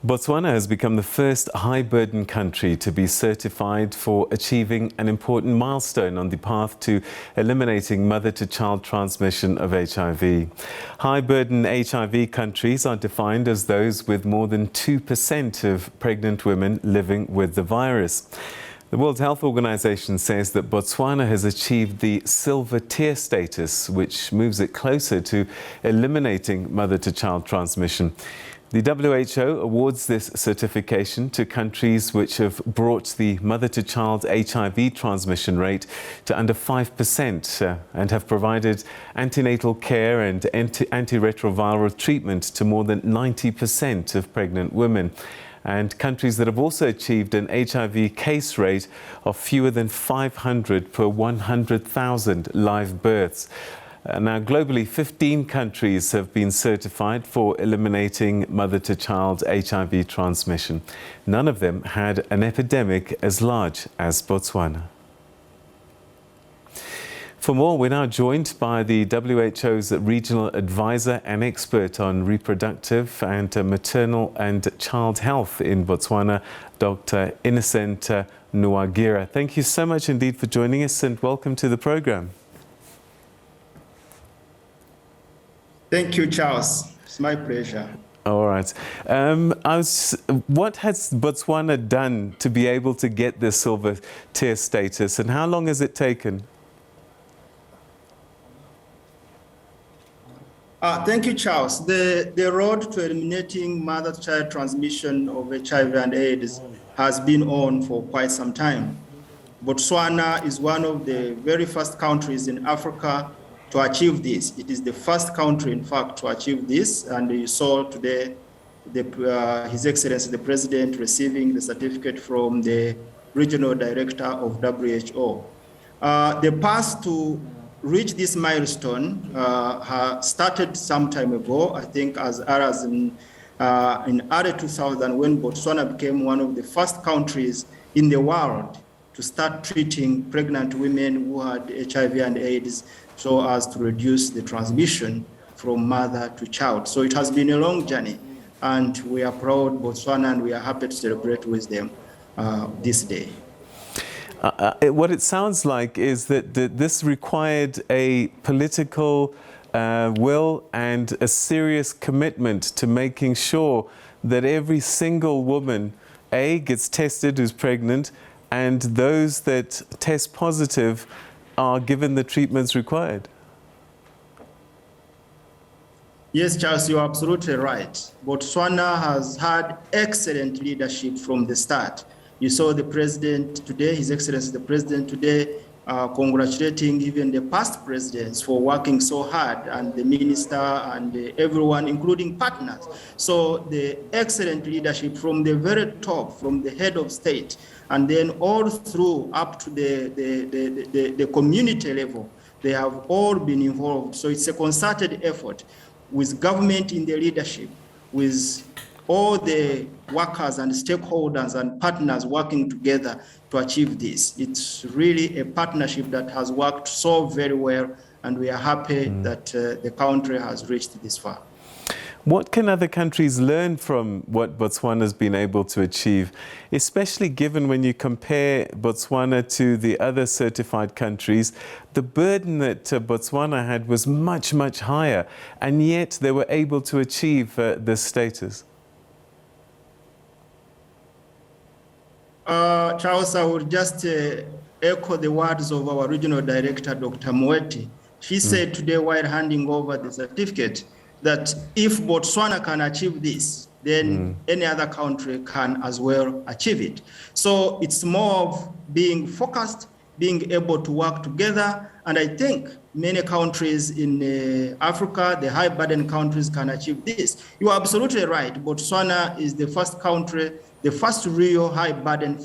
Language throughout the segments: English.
Botswana has become the first high-burden country to be certified for achieving an important milestone on the path to eliminating mother-to-child transmission of HIV. High-burden HIV countries are defined as those with more than 2% of pregnant women living with the virus. The World Health Organization says that Botswana has achieved the silver tier status, which moves it closer to eliminating mother-to-child transmission. The WHO awards this certification to countries which have brought the mother-to-child HIV transmission rate to under 5% and have provided antenatal care and antiretroviral treatment to more than 90% of pregnant women. And countries that have also achieved an HIV case rate of fewer than 500 per 100,000 live births. Now, globally, 15 countries have been certified for eliminating mother-to-child HIV transmission. None of them had an epidemic as large as Botswana. For more, we're now joined by the WHO's regional advisor and expert on reproductive and maternal and child health in Botswana, Dr. Innocent Nuwagira. Thank you so much indeed for joining us and welcome to the program. Thank you, Charles. It's my pleasure. All right. What has Botswana done to be able to get this silver tier status, and how long has it taken? Thank you, Charles. The road to eliminating mother-to-child transmission of HIV and AIDS has been on for quite some time. Botswana is one of the very first countries in Africa to achieve this. It is the first country, in fact, to achieve this. And you saw today His Excellency the President receiving the certificate from the Regional Director of WHO. The path to reach this milestone started some time ago, I think as in early 2000, when Botswana became one of the first countries in the world to start treating pregnant women who had HIV and AIDS so as to reduce the transmission from mother to child. So it has been a long journey, and we are proud, Botswana, and we are happy to celebrate with them this day. What it sounds like is that this required a political will and a serious commitment to making sure that every single woman, gets tested who's pregnant, and those that test positive are given the treatments required. Yes, Charles, you're absolutely right. Botswana has had excellent leadership from the start. You saw the president today, His Excellency the President today, congratulating even the past presidents for working so hard, and the minister and everyone, including partners. So the excellent leadership from the very top, from the head of state, and then all through up to the community level, they have all been involved. So it's a concerted effort with government in the leadership, with all the workers and stakeholders and partners working together to achieve this. It's really a partnership that has worked so very well, and we are happy that the country has reached this far. What can other countries learn from what Botswana has been able to achieve, especially given when you compare Botswana to the other certified countries? The burden that Botswana had was much, much higher, and yet they were able to achieve this status. Charles, I would just echo the words of our regional director, Dr. Moeti. She said today while handing over the certificate that if Botswana can achieve this, then any other country can as well achieve it. So it's more of being focused, being able to work together. And I think many countries in Africa, the high burden countries, can achieve this. You are absolutely right. Botswana is the first country, the first real high burden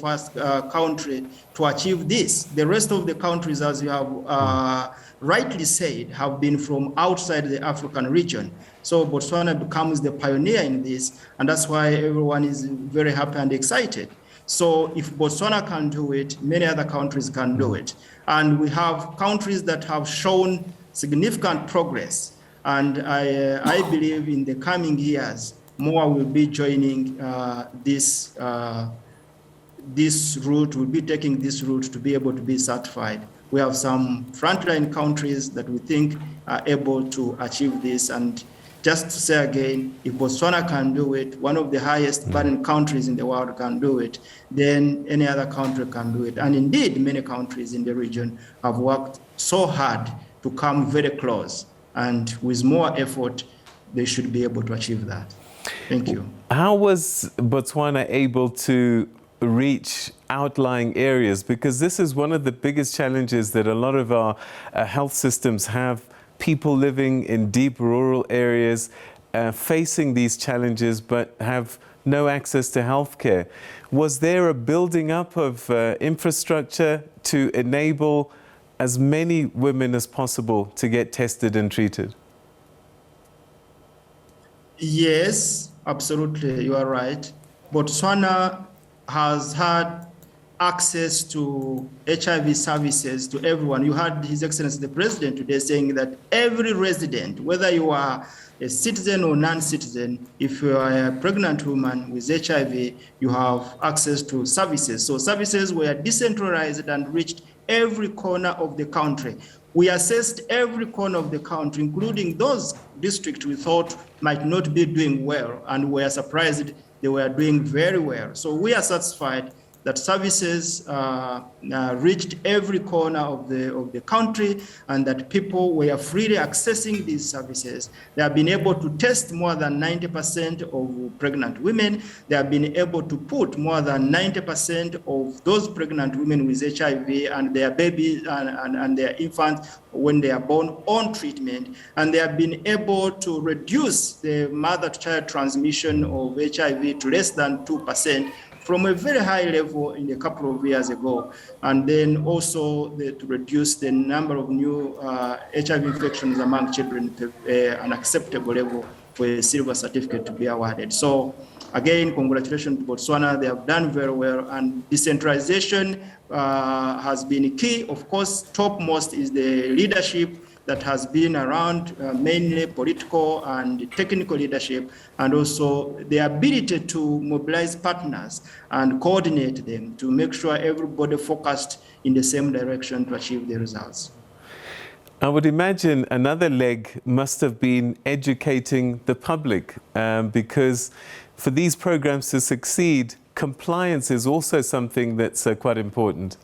country to achieve this. The rest of the countries, as you have rightly said, have been from outside the African region. So Botswana becomes the pioneer in this, and that's why everyone is very happy and excited. So if Botswana can do it, many other countries can do it. And we have countries that have shown significant progress. And I believe in the coming years, more will be joining this route, will be taking this route to be able to be certified. We have some frontline countries that we think are able to achieve this. And just to say again, if Botswana can do it, one of the highest burden countries in the world can do it, then any other country can do it. And indeed, many countries in the region have worked so hard to come very close. And with more effort, they should be able to achieve that. Thank you. How was Botswana able to reach outlying areas? Because this is one of the biggest challenges that a lot of our health systems have. People living in deep rural areas facing these challenges but have no access to healthcare. Was there a building up of infrastructure to enable as many women as possible to get tested and treated? Yes, absolutely, you are right. Botswana has had access to HIV services to everyone. You heard His Excellency the President today saying that every resident, whether you are a citizen or non-citizen, if you are a pregnant woman with HIV, you have access to services. So services were decentralized and reached every corner of the country. We assessed every corner of the country, including those districts we thought might not be doing well, and we are surprised they were doing very well. So we are satisfied that services reached every corner of the country, and that people were freely accessing these services. They have been able to test more than 90% of pregnant women. They have been able to put more than 90% of those pregnant women with HIV and their babies and their infants when they are born on treatment. And they have been able to reduce the mother-to-child transmission of HIV to less than 2%. From a very high level in a couple of years ago, and then also to reduce the number of new HIV infections among children to an acceptable level for a silver certificate to be awarded. So again, congratulations to Botswana. They have done very well, and decentralization has been key. Of course, topmost is the leadership that has been around, mainly political and technical leadership, and also the ability to mobilize partners and coordinate them to make sure everybody focused in the same direction to achieve the results. I would imagine another leg must have been educating the public, because for these programs to succeed, compliance is also something that's quite important.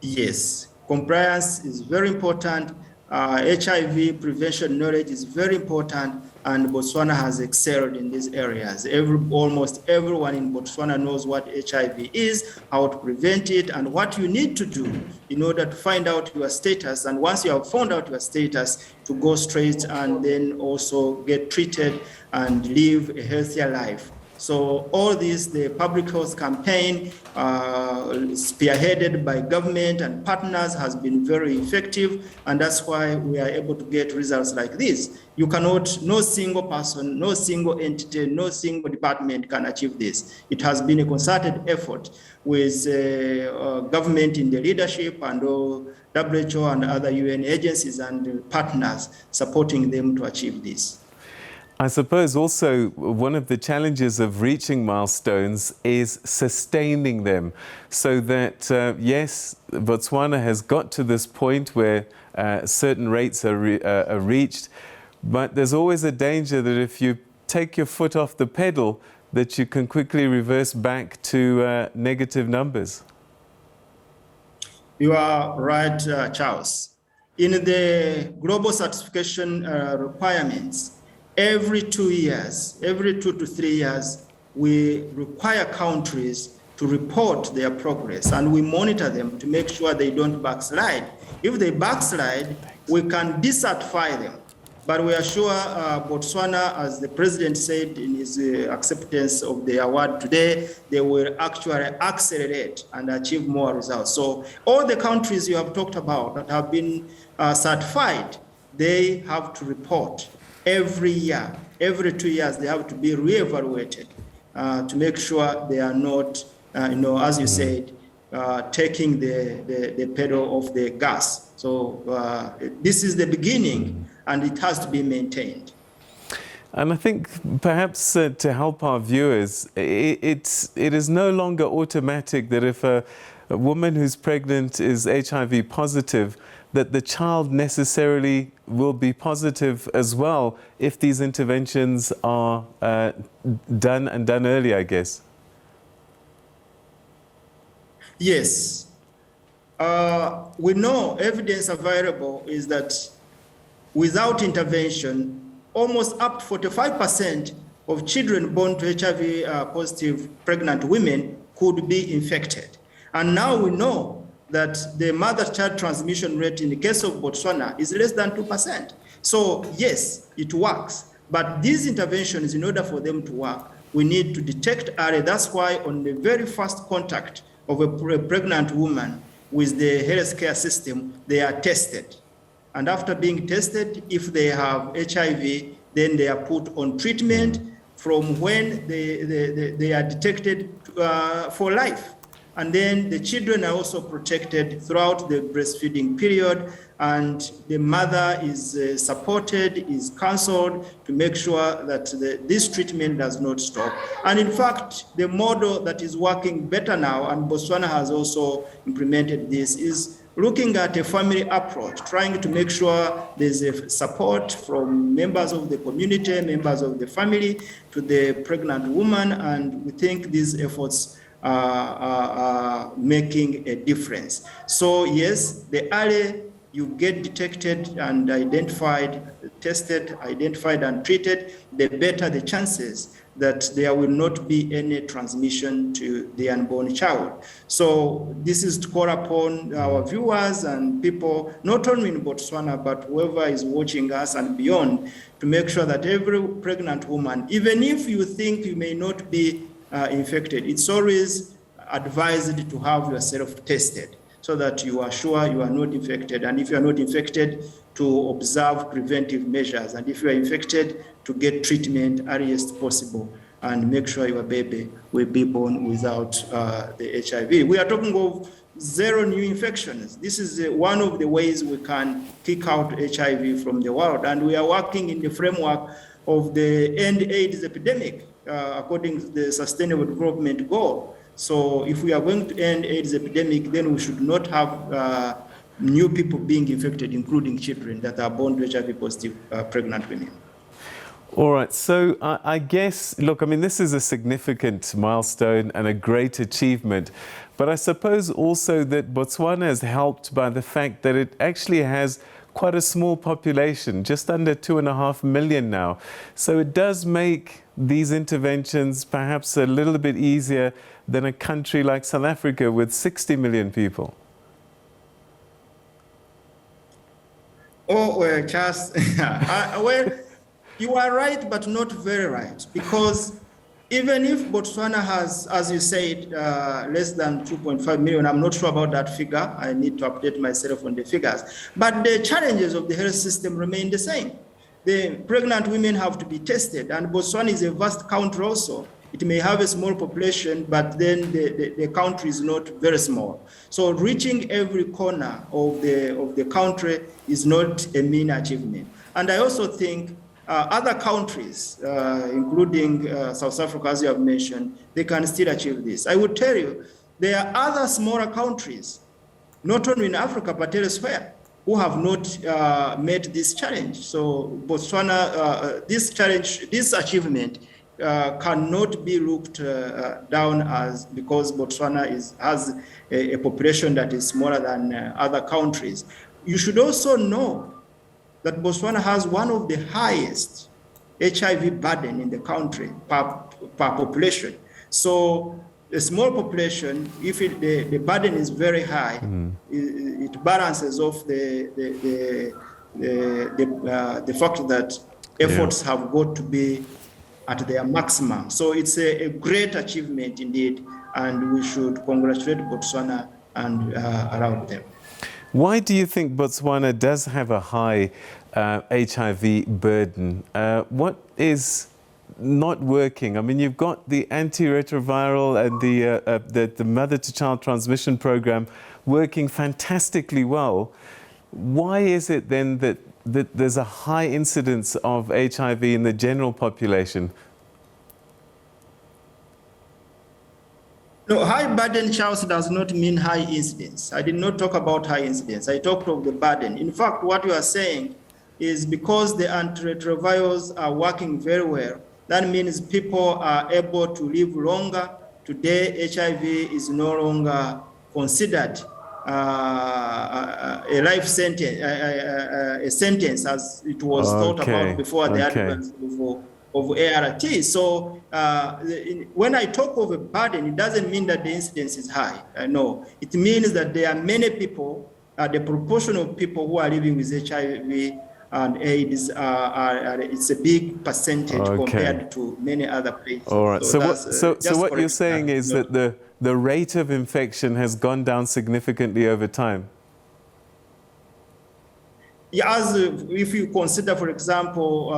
Yes. Compliance is very important. HIV prevention knowledge is very important, and Botswana has excelled in these areas. Almost everyone in Botswana knows what HIV is, how to prevent it, and what you need to do in order to find out your status. And once you have found out your status, to go straight and then also get treated and live a healthier life. So all this, the public health campaign spearheaded by government and partners has been very effective, and that's why we are able to get results like this. You cannot, no single person, no single entity, no single department can achieve this. It has been a concerted effort with government in the leadership and WHO and other UN agencies and partners supporting them to achieve this. I suppose also one of the challenges of reaching milestones is sustaining them, so that, yes, Botswana has got to this point where certain rates are reached, but there's always a danger that if you take your foot off the pedal, that you can quickly reverse back to negative numbers. You are right, Charles. In the global certification requirements, every 2 years, every 2 to 3 years, we require countries to report their progress, and we monitor them to make sure they don't backslide. If they backslide, we can decertify them. But we are sure Botswana, as the president said in his acceptance of the award today, they will actually accelerate and achieve more results. So all the countries you have talked about that have been certified, they have to report every year. Every 2 years, they have to be reevaluated to make sure they are not, as you said, taking the pedal off the gas. So this is the beginning, and it has to be maintained. And I think perhaps to help our viewers, it is no longer automatic that if a woman who's pregnant is HIV positive, that the child necessarily will be positive as well if these interventions are done early, I guess. Yes. We know evidence available is that without intervention, almost up to 45% of children born to HIV positive pregnant women could be infected. And now we know that the mother-child transmission rate in the case of Botswana is less than 2%. So yes, it works. But these interventions, in order for them to work, we need to detect early. That's why on the very first contact of a pregnant woman with the healthcare system, they are tested. And after being tested, if they have HIV, then they are put on treatment from when they are detected for life. And then the children are also protected throughout the breastfeeding period, and the mother is supported, is counseled to make sure that this treatment does not stop. And in fact, the model that is working better now, and Botswana has also implemented this, is looking at a family approach, trying to make sure there's a support from members of the community, members of the family to the pregnant woman, and we think these efforts are making a difference. So yes, the early you get detected and identified, tested, identified and treated, the better the chances that there will not be any transmission to the unborn child. So this is to call upon our viewers and people, not only in Botswana, but whoever is watching us and beyond, to make sure that every pregnant woman, even if you think you may not be infected, it's always advised to have yourself tested so that you are sure you are not infected. And if you are not infected, to observe preventive measures. And if you are infected, to get treatment earliest possible and make sure your baby will be born without the HIV. We are talking of 0 new infections. This is one of the ways we can kick out HIV from the world. And we are working in the framework of the End AIDS epidemic, according to the Sustainable Development Goal. So if we are going to end AIDS epidemic, then we should not have new people being infected, including children that are born to HIV positive pregnant women. All right, so I guess, look, I mean, this is a significant milestone and a great achievement, but I suppose also that Botswana is helped by the fact that it actually has quite a small population, just under 2.5 million now. So it does make these interventions perhaps a little bit easier than a country like South Africa with 60 million people. Oh, well, Charles, well, you are right, but not very right, because even if Botswana has, as you said, less than 2.5 million, I'm not sure about that figure. I need to update myself on the figures. But the challenges of the health system remain the same. The pregnant women have to be tested, and Botswana is a vast country also. It may have a small population, but then the country is not very small. So reaching every corner of the country is not a mean achievement. And I also think other countries, including South Africa, as you have mentioned, they can still achieve this. I would tell you, there are other smaller countries, not only in Africa, but elsewhere, who have not met this challenge. So Botswana, this achievement cannot be looked down as because Botswana has a population that is smaller than other countries. You should also know that Botswana has one of the highest HIV burden in the country per population. So a small population, if the burden is very high, it balances off the fact that efforts have got to be at their maximum. So it's a great achievement indeed, and we should congratulate Botswana and allow them. Why do you think Botswana does have a high HIV burden? What is not working? I mean, you've got the antiretroviral and the mother-to-child transmission program working fantastically well. Why is it then that that there's a high incidence of HIV in the general population? No, high burden, Charles, does not mean high incidence. I did not talk about high incidence. I talked of the burden. In fact, what you are saying is because the antiretrovirals are working very well, that means people are able to live longer. Today, HIV is no longer considered a life sentence, a sentence as it was thought about before the advent of ART. So when I talk of a burden, it doesn't mean that the incidence is high. No, it means that there are many people, the proportion of people who are living with HIV and AIDS, it's a big percentage compared to many other places. All right. So what you're saying is that the rate of infection has gone down significantly over time? As if you consider, for example,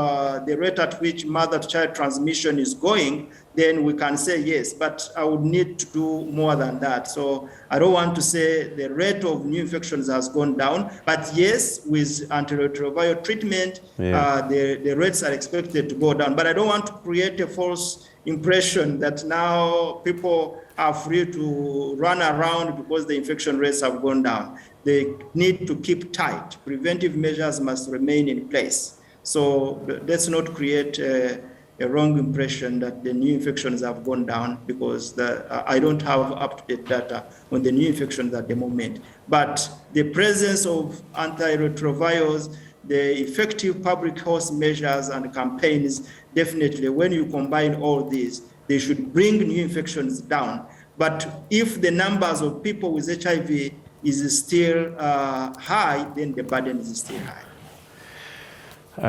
the rate at which mother-to-child transmission is going, then we can say yes, but I would need to do more than that. So I don't want to say the rate of new infections has gone down, but yes, with antiretroviral treatment, the rates are expected to go down. But I don't want to create a false impression that now people are free to run around because the infection rates have gone down. They need to keep tight. Preventive measures must remain in place. So let's not create a wrong impression that the new infections have gone down, because I don't have up-to-date data on the new infections at the moment. But the presence of antiretrovirals, the effective public health measures and campaigns, definitely when you combine all these, they should bring new infections down. But if the numbers of people with HIV is still high, then the burden is still high.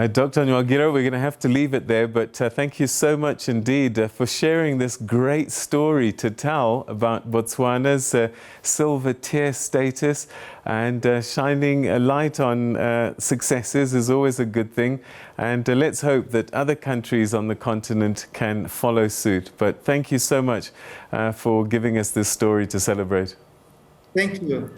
Dr. Nuwagira, we're going to have to leave it there, but thank you so much indeed for sharing this great story to tell about Botswana's silver tier status, and shining a light on successes is always a good thing, and let's hope that other countries on the continent can follow suit. But thank you so much for giving us this story to celebrate. Thank you.